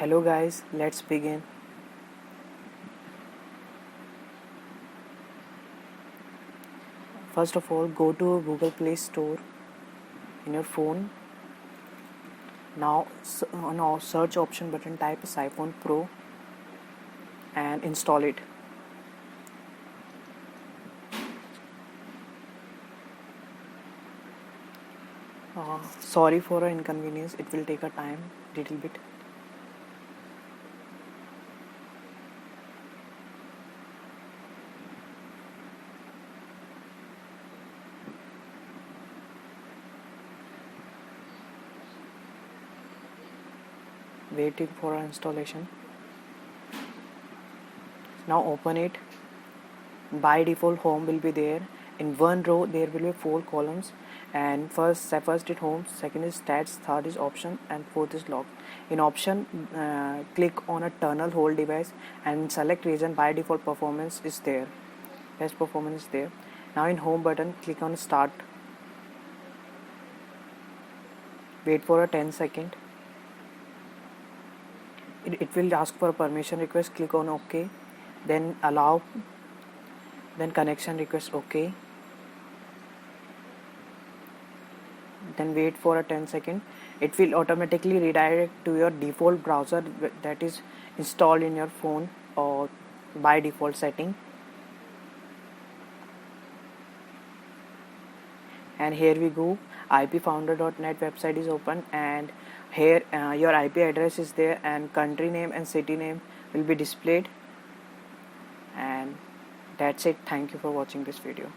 Hello guys, let's begin. First of all, go to Google Play Store in your phone. Now on our search option button type Psiphon Pro and install it. Sorry for an inconvenience, it will take a time little bit. Waiting for installation. Now open it. By default home will be there. In one row there will be 4 columns, and first is home, second is stats, third is option, and fourth is log. In option, click on a tunnel hold device and select region. By default performance is there, best performance is there. Now in home button click on start. Wait for a 10 second. It will ask for a permission request. Click on OK, then allow, then connection request OK, then wait for a 10 second. It will automatically redirect to your default browser that is installed in your phone or by default setting. And here we go, ipfounder.net website is open, and here your IP address is there, and country name and city name will be displayed. And that's it. Thank you for watching this video.